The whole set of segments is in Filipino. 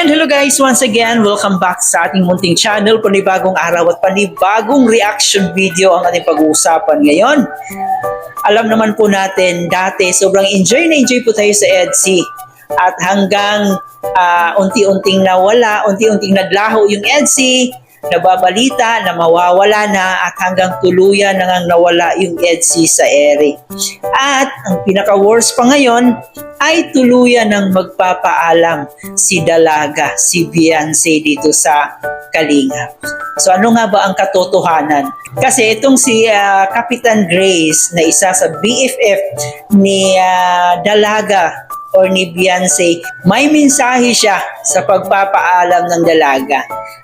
And hello guys, once again, welcome back sa ating munting channel. Panibagong araw at panibagong reaction video ang ating pag-uusapan ngayon. Alam naman po natin, dati sobrang enjoy na enjoy po tayo sa EDSA. At hanggang unti-unting nawala, unti-unting naglaho yung EDSA, nababalita na mawawala na at hanggang tuluyan na ngang nawala yung EDSA sa ere. At ang pinaka-worst pa ngayon ay tuluyan ng magpapaalam si Dalaga, si Beyonce dito sa Kalingap. So ano nga ba ang katotohanan? Kasi itong si Kapitan Grace na isa sa BFF ni Dalaga or ni Beyonce, may mensahe siya sa pagpapaalam ng Dalaga.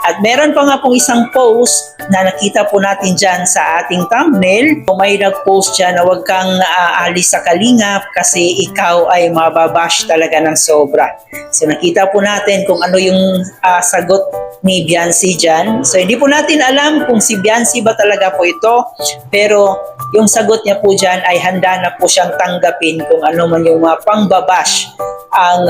At meron pa nga pong isang post na nakita po natin dyan sa ating thumbnail. May nag-post dyan na huwag kang aalis sa Kalingap kasi ikaw ay mababash talaga ng sobra. So nakita po natin kung ano yung sagot ni Beyonce dyan. So hindi po natin alam kung si Beyonce ba talaga po ito, pero yung sagot niya po dyan ay handa na po siyang tanggapin kung ano man yung pangbabash ang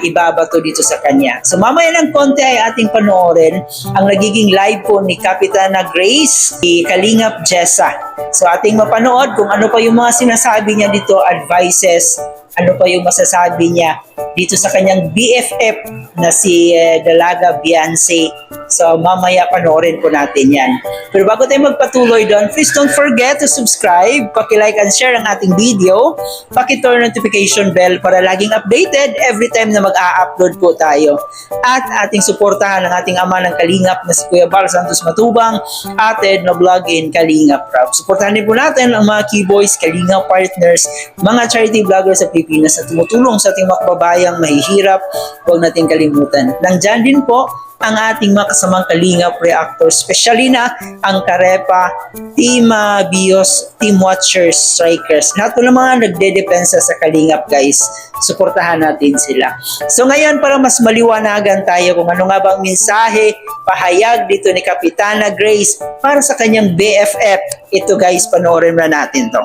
ibabato dito sa kanya. So mamaya ng konti ay ating panoorin ang nagiging live po ni Kapitana Grace, ni Kalingap Jessa. So ating mapanood kung ano pa yung mga sinasabi niya dito, advices, ano pa yung masasabi niya dito sa kanyang BFF na si Dalaga Beyonce. So mamaya panoorin po natin yan. Pero bago tayo magpatuloy doon, please don't forget to subscribe, paki-like and share ang ating video, paki-turn notification bell para laging updated every time na mag-a-upload po tayo. At ating suportahan ang ating ama ng Kalingap na si Kuya Bar Santos Matubang, atin na vlog in Kalingap Rap. Suportahan din po natin ang mga Keyboys, Kalingap partners, mga charity vloggers sa Pilipinas na tumutulong sa ating mga kababayang mahihirap. Huwag natin kalimutan. Nandyan din po ang ating mga kasamang Kalingap reactors, especially na ang Karepa, Team Bios, Team Watchers, Strikers. Lahat po ng mga nagdedepensa sa Kalingap guys, suportahan natin sila. So ngayon para mas maliwanagan tayo kung ano nga bang mensahe, pahayag dito ni Kapitana Grace para sa kanyang BFF. Ito guys, panoorin na natin to.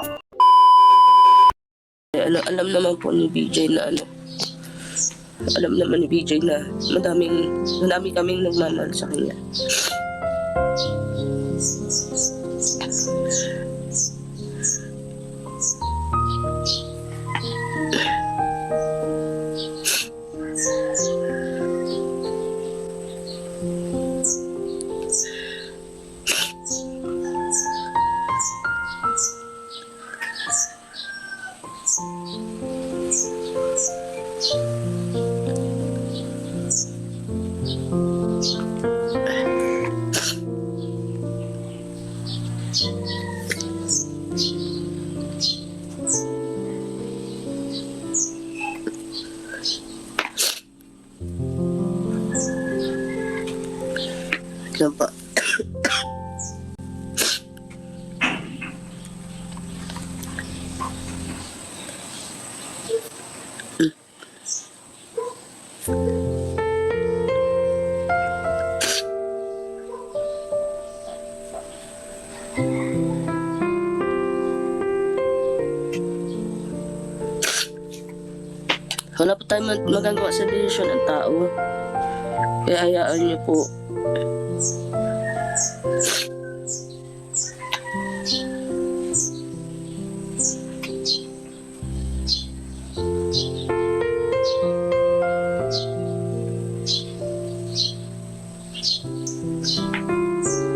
Alam naman po ni BJ na alam naman ni BJ na madami kaming nagmamahal sa kanya. Yan pa. Wala po tayo magagawa sa desisyon ng tao. Kaya hayaan niyo po.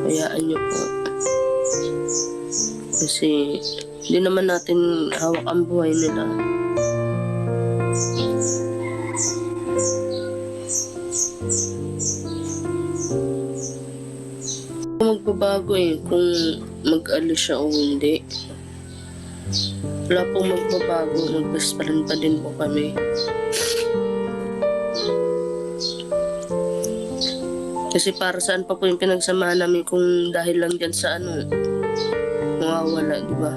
Hayaan niyo po. Kasi hindi naman natin hawak ang buhay nila. Magbabago kung mag-alis siya o hindi. Wala pong magbabago, mag-best friend pa din po kami. Kasi para saan pa po yung pinagsamahan namin kung dahil lang dyan sa mawawala, di ba?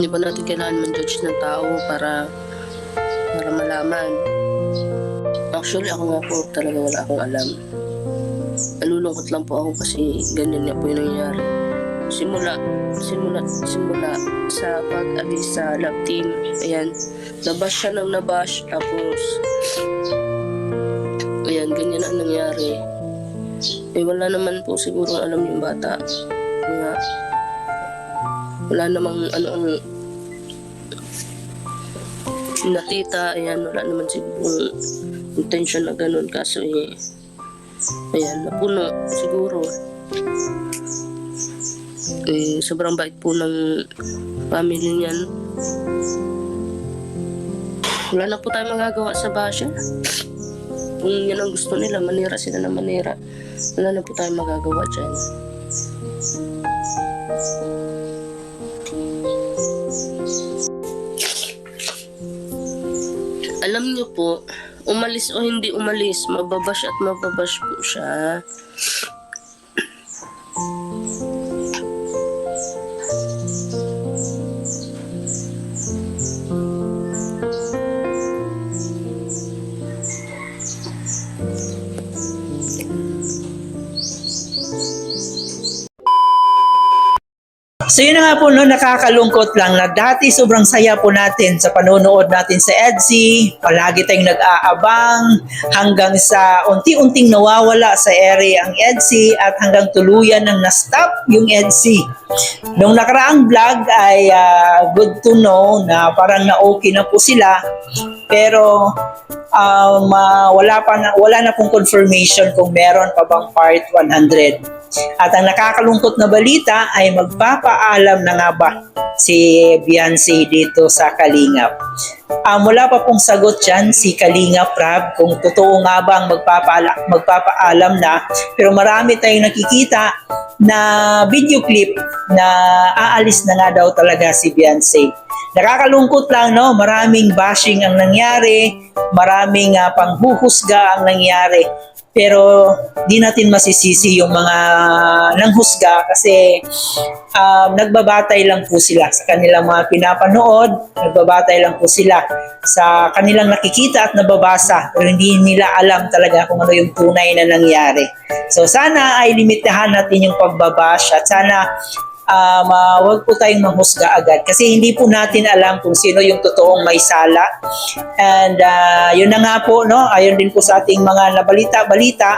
Hindi ba natin kailangan man-judge ng tao para malaman. Actually, ako nga po talaga wala akong alam. Nalulungkot lang po ako kasi ganyan nga po yung nangyayari. Simula sa pag-alis sa lab team, ayan, nabash siya ng nabash, tapos ayan, ganyan ang nangyari. Wala naman po siguro alam yung bata. Nga, wala namang ano nakita, ayan, wala naman siguro intention na ganun, kaso ayan, napuno siguro. Sobrang bait po ng family niyan. Wala na po tayo magagawa sa basya. Kung yan ang gusto nila, manira sila na manira, wala na po tayo magagawa dyan. Alam niyo po, umalis o hindi umalis, mababash at mababash po siya. So yun na nga po, no, nakakalungkot lang na dati sobrang saya po natin sa panonood natin sa EDSI. Palagi tayong nag-aabang hanggang sa unti-unting nawawala sa area ang EDSI at hanggang tuluyan nang na-stop yung EDSI. Nung nakaraang vlog ay good to know na parang na-okay na po sila, pero wala na pong confirmation kung meron pa bang part 100. At ang nakakalungkot na balita ay magpapaalam na nga ba si Beyonce dito sa Kalingap. Wala pa pong sagot dyan si Kalingap Rab kung totoo nga ba ang magpapaalam na, pero marami tayong nakikita na video clip na aalis na nga daw talaga si Beyonce. Nakakalungkot lang, no? Maraming bashing ang nangyari, maraming panghuhusga ang nangyari. Pero di natin masisisi yung mga nanghusga kasi nagbabatay lang po sila sa kanilang mga pinapanood, nagbabatay lang po sila sa kanilang nakikita at nababasa, pero hindi nila alam talaga kung ano yung tunay na nangyari. So sana ay limitahan natin yung pagbabash at sana wag po tayong manghusga agad kasi hindi po natin alam kung sino yung totoong may sala. And yun na nga po, no, ayon din po sa ating mga nabalita-balita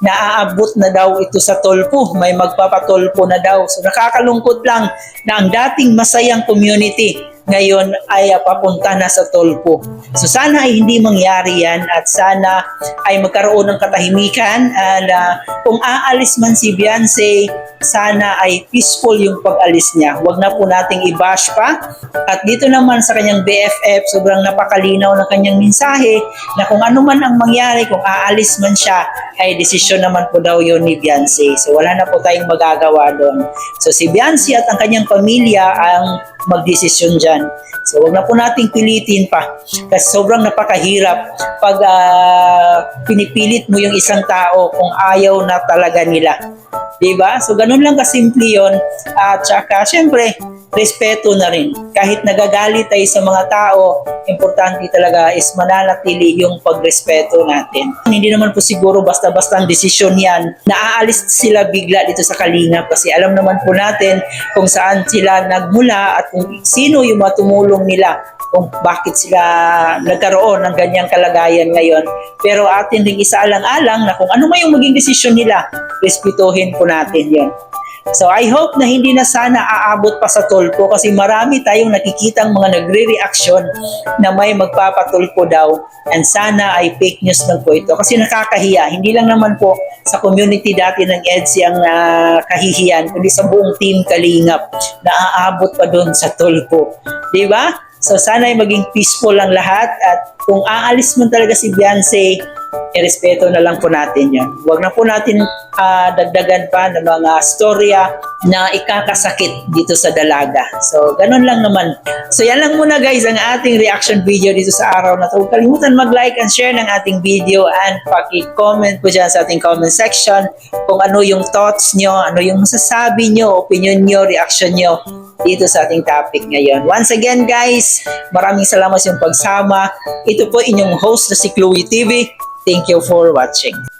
na aabot na daw ito sa Tolpo, may magpapatolpo na daw. So nakakalungkot lang na ang dating masayang community ngayon ay papunta na sa Tolpo. So sana ay hindi mangyari yan at sana ay magkaroon ng katahimikan, and kung aalis man si Beyonce, sana ay peaceful yung pag-alis niya. Huwag na po nating i-bash pa. At dito naman sa kanyang BFF, sobrang napakalinaw ng kanyang mensahe na kung ano man ang mangyari, kung aalis man siya, ay desisyon naman po daw yun ni Beyonce. So wala na po tayong magagawa doon. So si Beyonce at ang kanyang pamilya ang magdesisyon dyan. So wag na po nating pilitin pa kasi sobrang napakahirap pag pinipilit mo yung isang tao kung ayaw na talaga nila. Diba? So ganun lang kasimple yun. At saka syempre, respeto na rin. Kahit nagagalit tayo sa mga tao, importante talaga is mananatili yung pagrespeto natin. Hindi naman po siguro basta-basta ang desisyon yan na aalis sila bigla dito sa Kalingap kasi alam naman po natin kung saan sila nagmula at kung sino yung matumulong nila kung bakit sila nagkaroon ng ganyang kalagayan ngayon. Pero atin ring isaalang-alang na kung ano man yung maging desisyon nila, respetuhin po natin yan. So I hope na hindi na sana aabot pa sa Tolpo kasi marami tayong nakikitang mga nagre-reaction na may magpapatulpo daw, and sana ay fake news lang po ito kasi nakakahiya. Hindi lang naman po sa community dati ng EDSI ang kahihiyan, kundi sa buong team Kalingap na aabot pa doon sa Tolpo. Diba? So sana ay maging peaceful ang lahat at kung aalis man talaga si Beyonce, irespeto na lang po natin yan. Huwag na po natin dagdagan pa ng mga storya na ikakasakit dito sa dalaga. So, ganun lang naman. So, yan lang muna guys ang ating reaction video dito sa araw na ito. Huwag kalimutan mag-like and share ng ating video and paki-comment po dyan sa ating comment section kung ano yung thoughts nyo, ano yung masasabi nyo, opinion nyo, reaction nyo dito sa ating topic ngayon. Once again guys, maraming salamat sa inyong pagsama. Ito po inyong host na si Chloe TV. Thank you for watching.